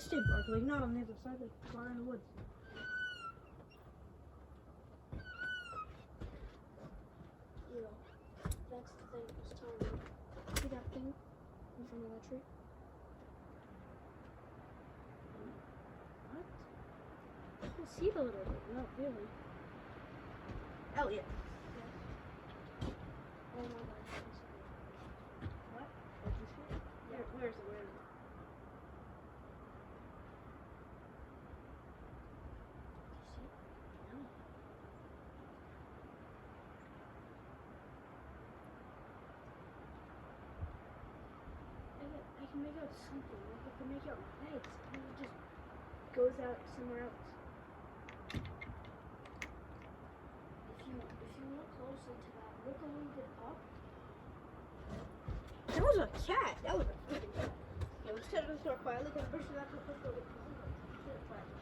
state park, like not on the other side, like far in the woods. Yeah. That's the thing I was telling you. See that thing in front of that tree? What? I can see the little bit, not really. Elliot. Oh my gosh. What? What'd you say? Yeah. Where is it? Where is it? Do you see it? No. I can make out something. Like I can make out lights. And it just goes out somewhere else. If you look closely to that, look a little bit up. That was a cat. That was a freaking cat. Yeah, let's shut the door quietly because I'm pretty sure that's what we're supposed to do. Shut it quietly.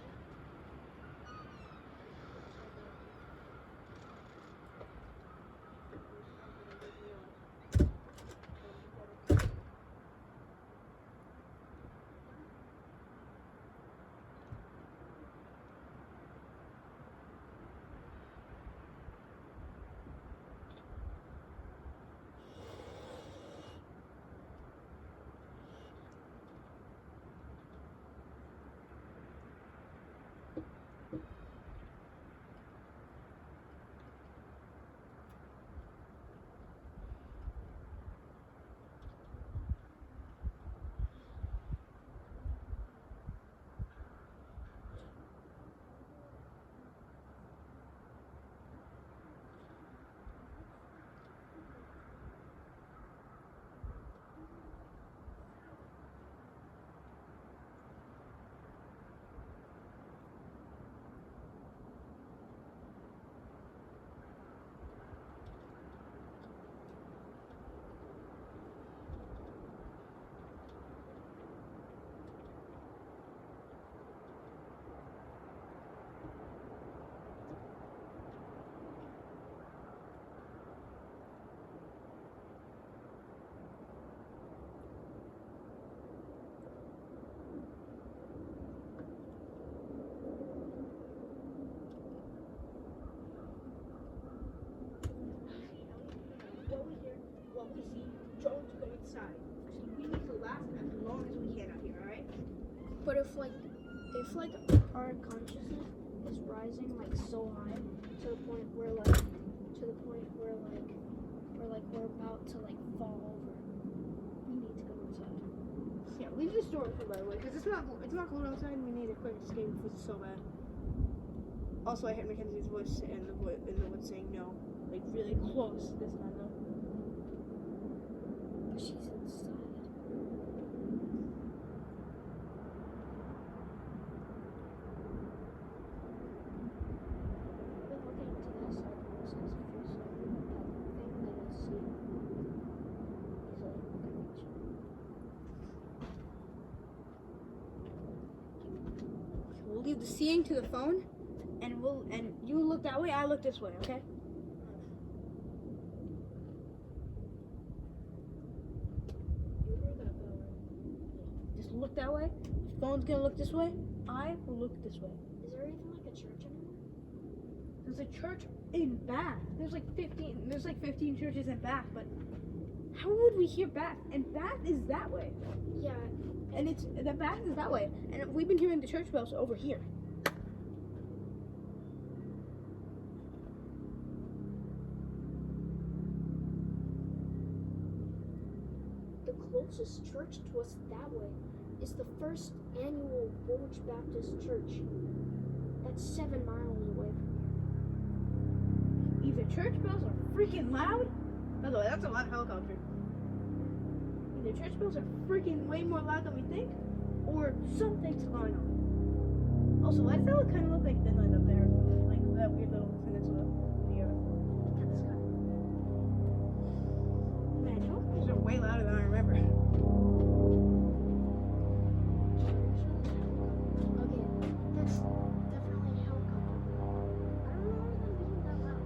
What we hear, what we see, don't go inside. So we need to last as long as we can out here, alright? But if our consciousness is rising like so high to the point where we're about to like fall over, we need to go inside. Yeah, leave this door open by the way, because it's not cold outside and we need a quick escape if it's so bad. Also, I heard Mackenzie's voice in the wood saying no. Like really close this time though. But she's inside. I've been looking into that side of the house because it feels so weird. That thing that I see easily can reach. We'll leave the seeing to the phone, and you look that way, I look this way, okay? You heard that bell, right? Just look that way. The phone's gonna look this way. I will look this way. Is there even like a church anymore? There's a church in Bath. There's like 15 churches in Bath, but how would we hear Bath? And Bath is that way. Yeah. And the Bath is that way. And we've been hearing the church bells over here. The closest church to us that way is the First Annual Woolwich Baptist Church. That's 7 miles away from Either church bells are freaking loud. By the way, that's a loud helicopter. Either church bells are freaking way more loud than we think, or something's going on. Also, why does that kind of look like Finland up there? Like that weird little peninsula in the earth. here. Look at the sky. Man, helicopters are way louder than I remember. Okay, that's definitely a helicopter. I don't remember them being that loud.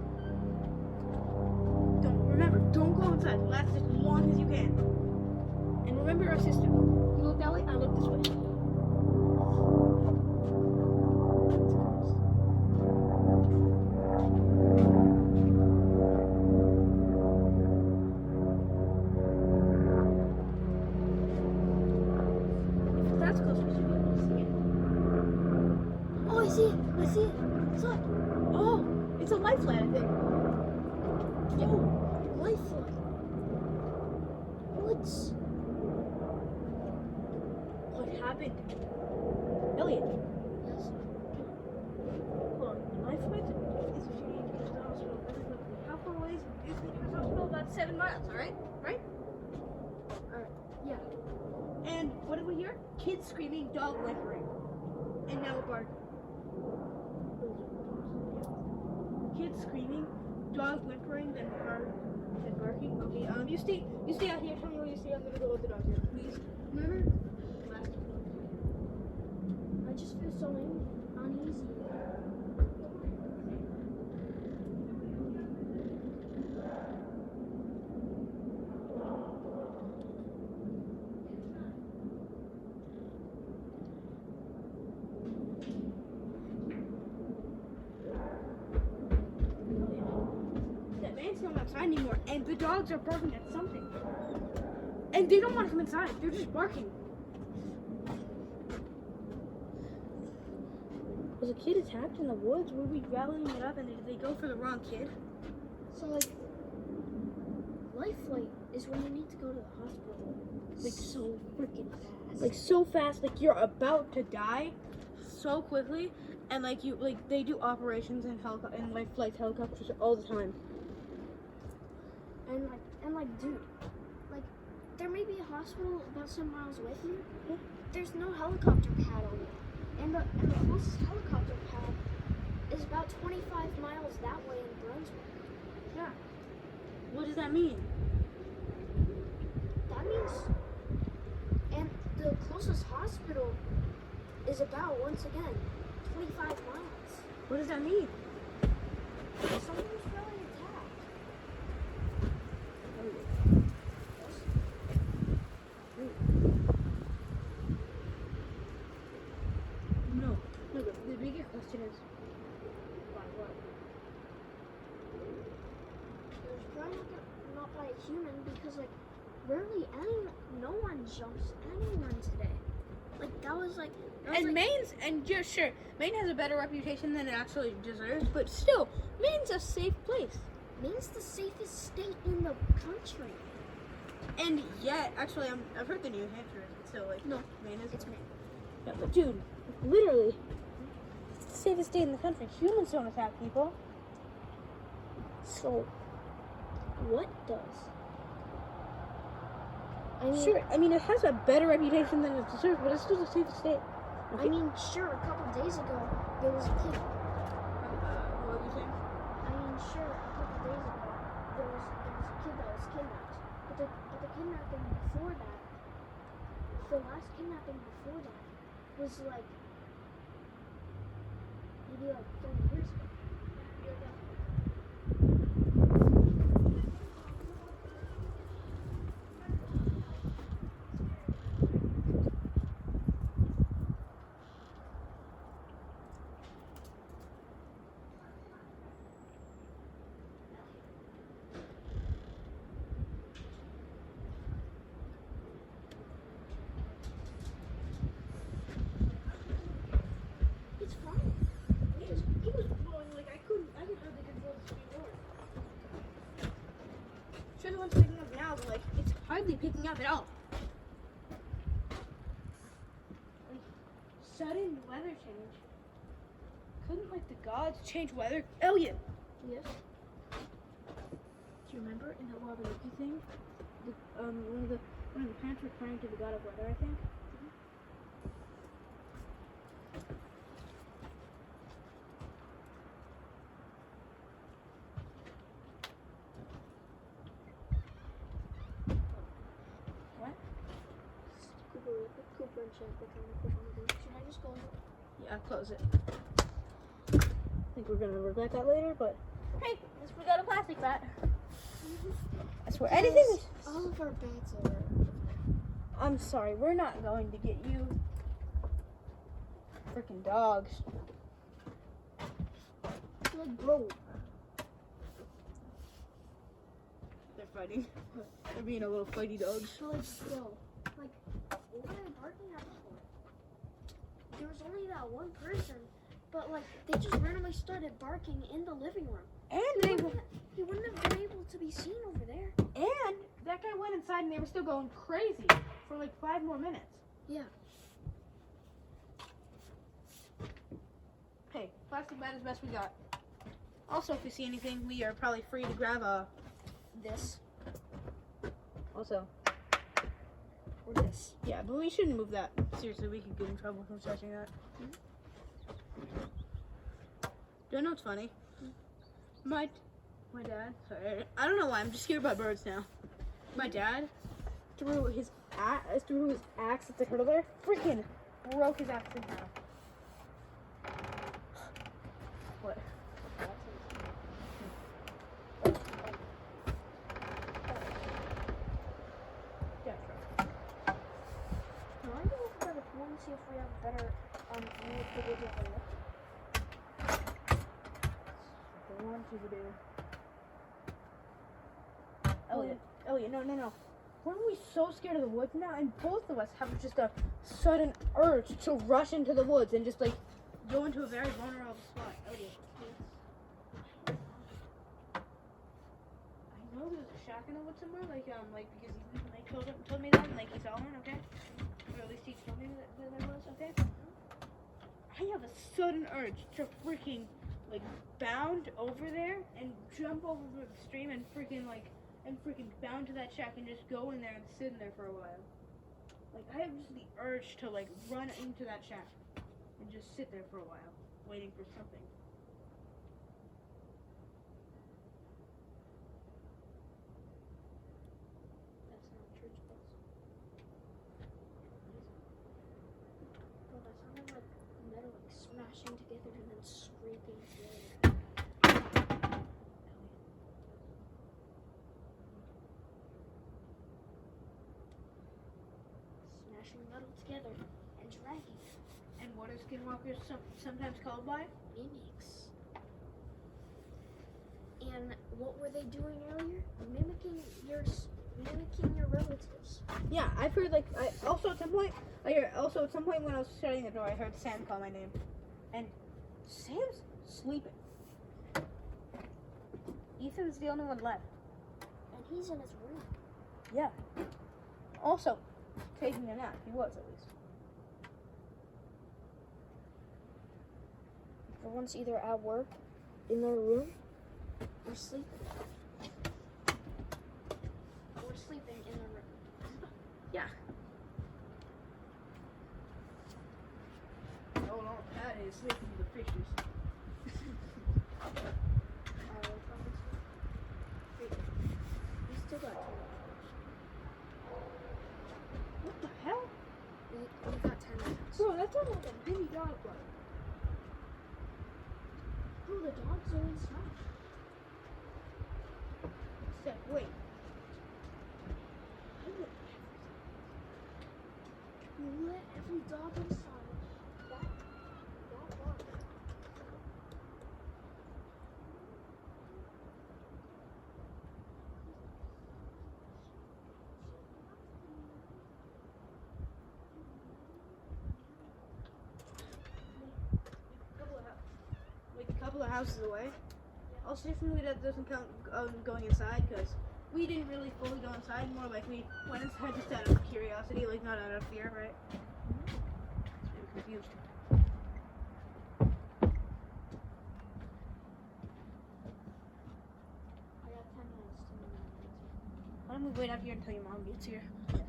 Don't go outside. Last as long as you can. And remember our sister. You look that way, I look this way. Yo, lifeline. What's... What happened? Elliot, Yes. hold on. Life flight is changed to the hospital very quickly. How far away is it to the hospital? About 7 miles, alright? Right? Yeah. And what did we hear? Kids screaming, dog whimpering. And now a bark. Kids screaming, dog whimpering, then barking. Okay, you stay out here. Tell me where you stay. I'm gonna go with the dogs here, please. Remember? Last. I just feel so uneasy. That man's not outside anymore, and the dogs are barking at something. And they don't want to come inside. They're just barking. Was a kid attacked in the woods? Were we rallying it up, and did they go for the wrong kid? So, like, life flight is when you need to go to the hospital. Like, so freaking fast. Like so fast, like you're about to die, so quickly, and like they do operations in life flights, helicopters all the time. And like, dude, like, there may be a hospital about 7 miles away from you. Yeah. There's no helicopter pad over there. And the closest helicopter pad is about 25 miles that way in Brunswick. Yeah. What does that mean? That means, and the closest hospital is about, once again, 25 miles. What does that mean? Someone's feeling attacked. No. No. The bigger question is, why what? There's probably not by a human because, like, rarely no one jumps anyone today. Like, that was like. And Maine has a better reputation than it actually deserves, but still, Maine's a safe place. Maine's the safest state in the country. And yet, actually, I've heard the New Hampshire is still like No, Maine is. it's Maine. Yeah, but dude, literally, it's the safest state in the country. Humans don't attack people. So, what does? I mean, Sure, I mean, it has a better reputation than it deserves, but it's still the safest state. I mean, sure. A couple days ago, there was a kid. What were you saying? I mean, sure. A couple days ago, there was a kid that was kidnapped. But the kidnapping before that, the last kidnapping before that, was like maybe like 30 years ago. It's fine. He was blowing like I could hardly control the speed door. Sure, the one's picking up now, but like it's hardly picking up at all. Like sudden weather change. Couldn't like the gods change weather? Elliot, Yes. do you remember in the Wabaniki thing? One of the parents were praying to the god of weather, I think. What? Cooper and Chad, they're trying to push on the door. Should I just go? Yeah, close it. I think we're gonna regret that later, but hey, at least we got a plastic bat. I swear, anything is. All of our bats are. I'm sorry, we're not going to get you. Freaking dogs. Like, bro. They're fighting. They're being a little fighty dogs. Like, bro. Like, what are they barking at for? There was only that one person, but like, they just randomly started barking in the living room. And they were. He wouldn't have been able to be seen over there. And that guy went inside and they were still going crazy for like 5 more minutes. Yeah. Hey, plastic bag is best we got. Also, if we see anything, we are probably free to grab This Also, or this. yeah, but we shouldn't move that. Seriously, we could get in trouble from touching that. Do you know what's funny? My dad. Sorry, I don't know why. I'm just scared by birds now. My dad threw his axe at the turtle there. Freaking broke his axe in half. What? Yeah, sure. Can I go over by the pool and see if we have better view of the woods over there? They want you to do. Elliot, no. Weren't we so scared of the woods now? And both of us have just a sudden urge to rush into the woods and just like go into a very vulnerable spot. Elliot, please. I know there's a shack in the woods somewhere, like because he told me that, and like he saw one, okay? Or at least he told me that there was, okay? I have a sudden urge to freaking like bound over there and jump over the stream and freaking bound to that shack and just go in there and sit in there for a while. Like I have just the urge to like run into that shack and just sit there for a while, waiting for something. That's not church bells. Bro, that sounded like metal like smashing together and then scraping together. Smashing metal together and dragging it. And what are skinwalkers sometimes called by? Mimics. And what were they doing earlier? Mimicking your relatives. Yeah, I've heard also at some point when I was shutting the door, I heard Sam call my name, and Sam's sleeping. Ethan's the only one left. And he's in his room. Yeah. Also, taking a nap. He was at least. Everyone's either at work, in their room, or sleeping. Or sleeping in their room. Yeah. Oh no, Pat is sleeping with the fishes. Wait, we still got 2 What the hell? We got 10 minutes. Bro, that's almost a mini dog bite. Bro, the dogs are inside. Except, wait. You let every dog inside. That dog. Like a couple of houses away. Also, definitely that doesn't count going inside, because we didn't really fully go inside. More like we went inside just out of curiosity, like not out of fear, right? I'm confused. I got 10 minutes to Why don't we wait out here until your mom gets here? Yes.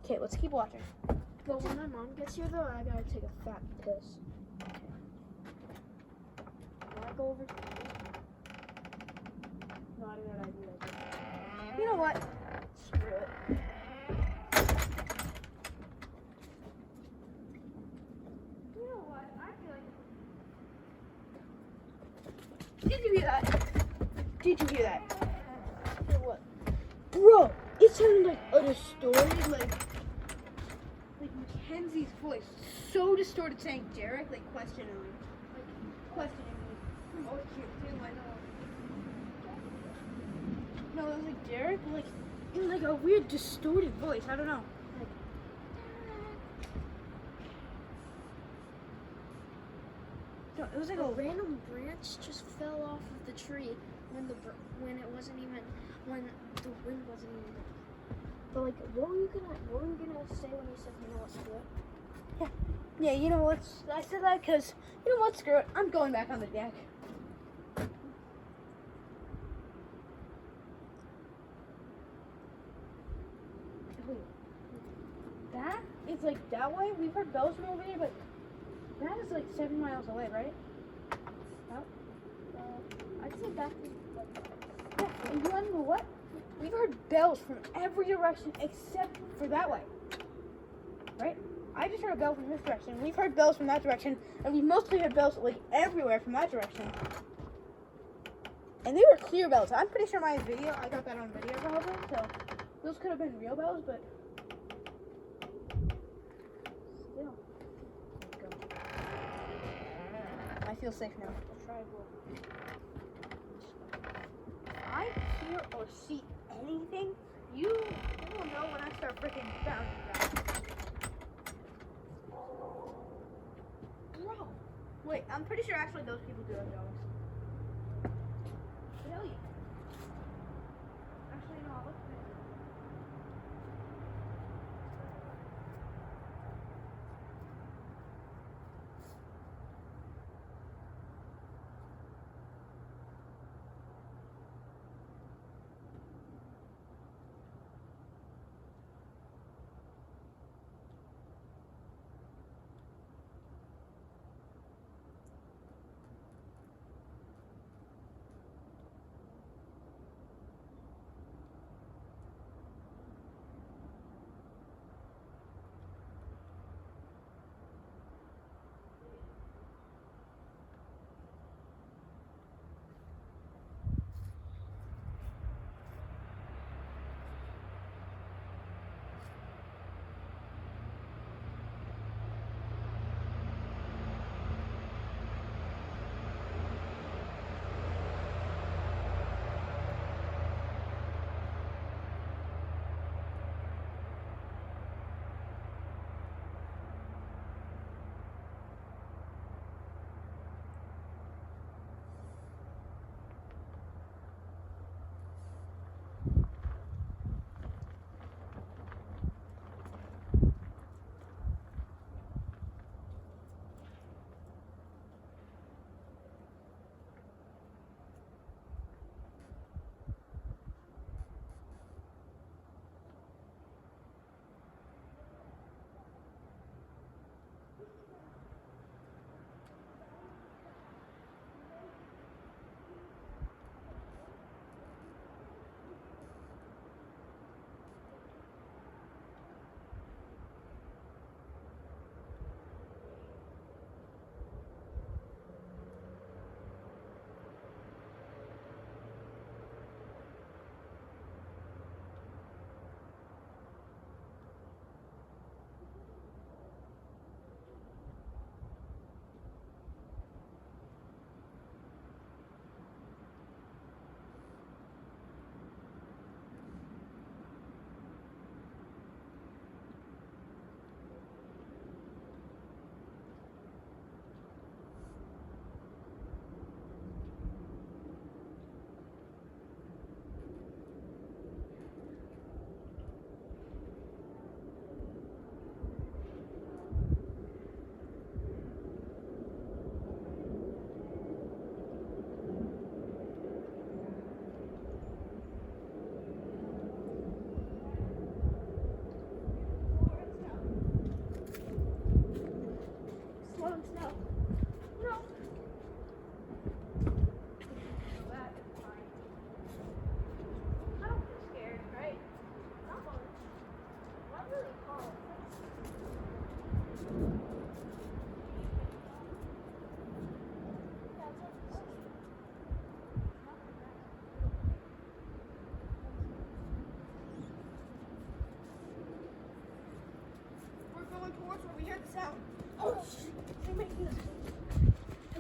Okay, let's keep watching. But when my mom gets here, though, I gotta take a fat piss. Can I go over to the Not a good idea. You know what? Screw it. You know what? I feel like. Did you hear that? Did you hear that? Hear what? Bro, it sounded like a distorted, like Mackenzie's voice. So distorted, saying Derek, like questioningly. Oh shit, too, No, it was like Derek, like in like a weird distorted voice. I don't know. No, it was like A a random branch just fell off of the tree when it wasn't even when the wind wasn't even there. But like, what were you gonna say when you said, you know what, screw it? Yeah, you know what? I said that because, you know what, screw it. I'm going back on the deck. Wait. That is like that way? We've heard bells from over there, but that is like 7 miles away, right? I'd say back to Yeah, and you wanna know what? We've heard bells from every direction except for that way. Right? I just heard a bell from this direction. We've heard bells from that direction, and we mostly heard bells like everywhere from that direction. And they were clear bells. I'm pretty sure I got that on video probably, so those could have been real bells, but still. I feel safe now. If I hear or see anything, you will know when I start freaking bounding down. Bro. Wait, I'm pretty sure actually those people do have dogs. Really? Actually, no, I'll look at it.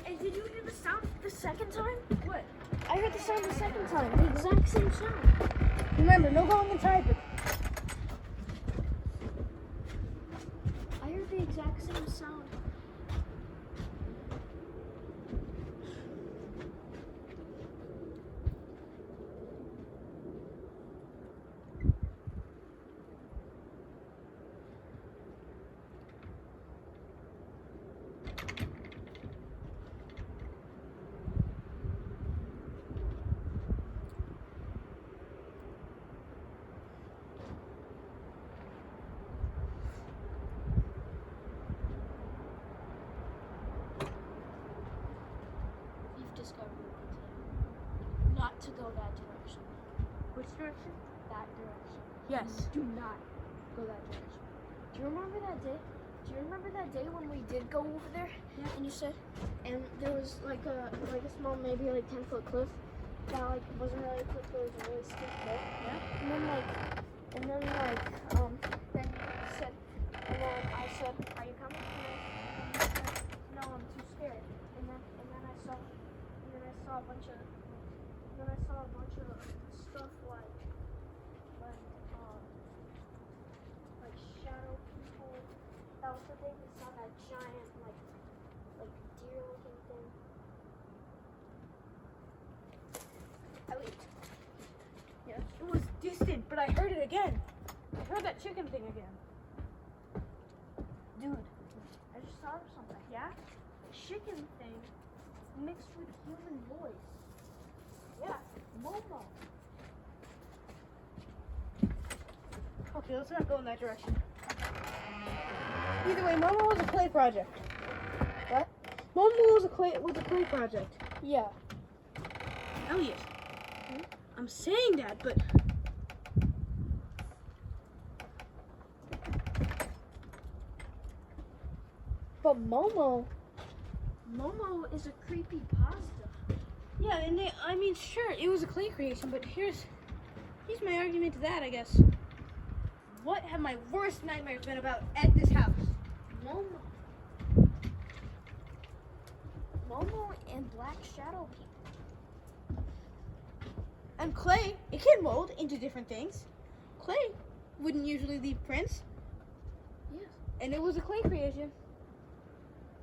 And did you hear the sound the second time? What? I heard the sound the second time. The exact same sound. Remember, no going inside, but I heard the exact same sound. discovery with you today. Not to go that direction. Which direction? That direction. Yes. Do not go that direction. Do you remember that day? Do you remember that day when we did go over there? Yeah. And you said, and there was like a small, maybe like 10-foot cliff. That like wasn't really a cliff, but it was a really steep cliff. Yeah. And then then you said, and then I said, are you coming? And you said, no, I'm too scared. And then I saw a bunch of stuff like shadow people. That was the day we saw that giant like deer looking thing. Elliot. Yeah. It was distant, but I heard it again. I heard that chicken thing again. Dude, I just thought of something. Yeah? Chicken thing mixed with human voice. Yeah. Momo. Okay, let's not go in that direction. Either way, Momo was a clay project. What? Momo was a clay project. Yeah. Elliot. Hmm? I'm saying that, but But Momo is a creepy pasta. yeah, and I mean, sure, it was a clay creation, but here's my argument to that, I guess. What have my worst nightmares been about at this house? Momo and Black Shadow people. And clay, it can mold into different things. Clay wouldn't usually leave prints, Yes. and it was a clay creation.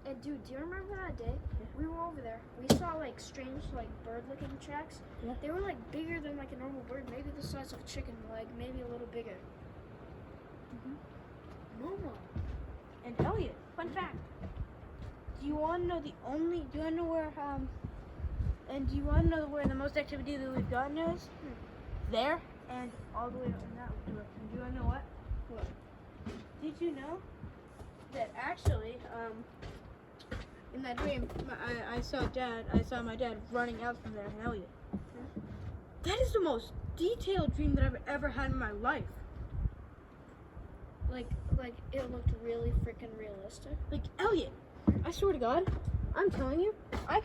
And dude, do you remember that day? We were over there. We saw like strange like bird-looking tracks. Yeah. They were like bigger than like a normal bird, maybe the size of a chicken, like maybe a little bigger. Momo. And Elliot, fun fact. Do you want to know where the most activity that we've gotten is? There and all the way up in that direction. Do you want to know what? What? Did you know that actually, in that dream, I saw my dad running out from there in Elliot. That is the most detailed dream that I've ever had in my life. Like it looked really freaking realistic. Like, Elliot, I swear to God, I'm telling you, I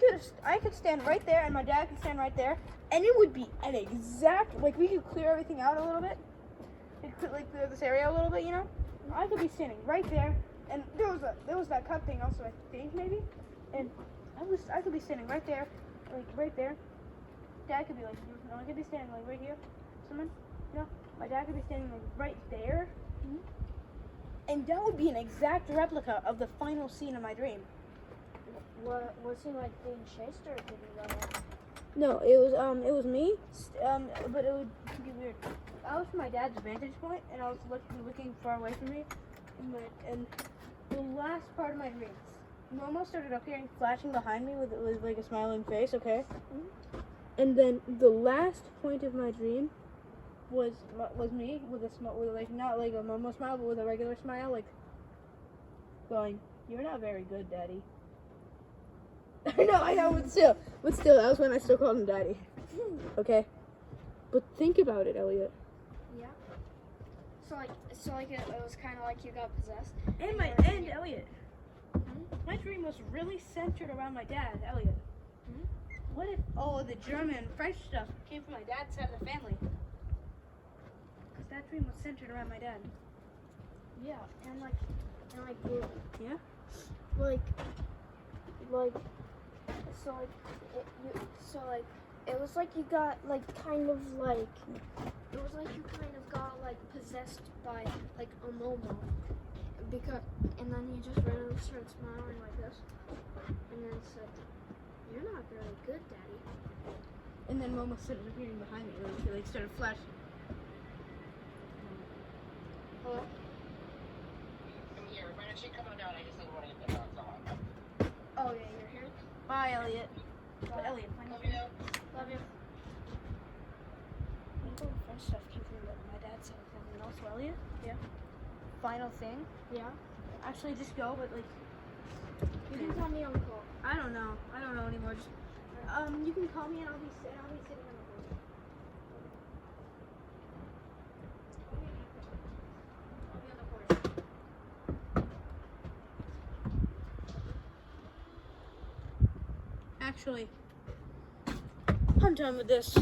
could stand right there and my dad could stand right there, and it would be an exact, like, we could clear everything out a little bit. We could clear this area a little bit, you know? I could be standing right there, and there was that cut thing also, I think, maybe, and I could be standing right there, like, right there. Dad could be like, no, I could be standing like right here, someone, you know? My dad could be standing like right there. And that would be an exact replica of the final scene of my dream. What was he like being chased, or did he run away? No, it was me. But it would be weird. I was from my dad's vantage point, and I was looking far away from me. And the last part of my dream, Momo started appearing, flashing behind me with like a smiling face. Okay. And then the last point of my dream was me with like not like a Momo smile, but with a regular smile, like going, "You're not very good, Daddy." I know, but still, that was when I still called him Daddy. Okay, but think about it, Elliot. Yeah. So like it was kind of like you got possessed. And Elliot, my dream was really centered around my dad, Elliot. What if all the German and French stuff came from my dad's side of the family? Because that dream was centered around my dad. Yeah, and like Yeah? it was like you got like kind of like it was like you kind of got like possessed by like a Momo, and then you just randomly started smiling like this, and then said, "You're not very good, Daddy." And then Momo started appearing behind me, she like started flashing. Hello? Yeah, why don't you come on down? I just don't want to get the dogs on. Oh yeah, you're here. Bye, Elliot. But Elliot, find Love you. Love you. all the French stuff came from my dad's side of the family, and also Elliot. Yeah. Final thing. Yeah. Actually, just go, but like, You can call me on call. I don't know anymore. Just You can call me and I'll be sitting on the porch. I'll be on the porch. Actually, I'm done with this.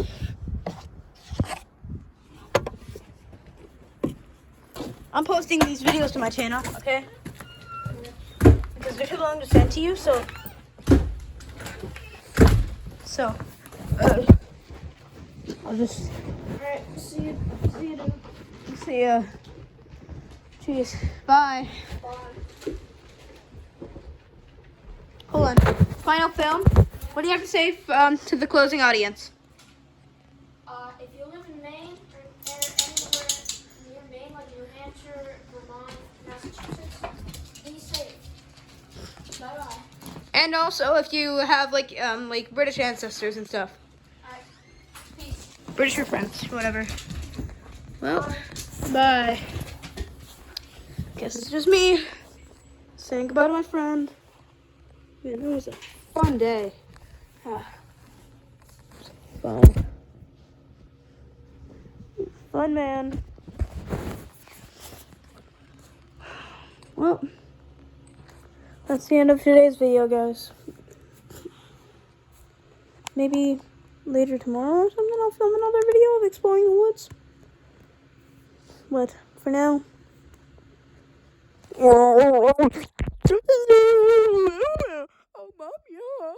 I'm posting these videos to my channel, okay? Because they're too long to send to you, so I'll just. Alright, see you then. See ya. Jeez. Bye. Bye. Hold on. Final film. What do you have to say to the closing audience? If you live in Maine or anywhere near Maine, like New Hampshire, Vermont, Massachusetts, be safe. Bye bye. And also, if you have like British ancestors and stuff, Alright. Peace. British or French, whatever. Well, bye. Guess it's just me saying goodbye to my friend. Man, that was a fun day. Fun. Fun, man. Well, that's the end of today's video, guys. Maybe later tomorrow or something I'll film another video of exploring the woods. But for now... Oh, Mom, yeah.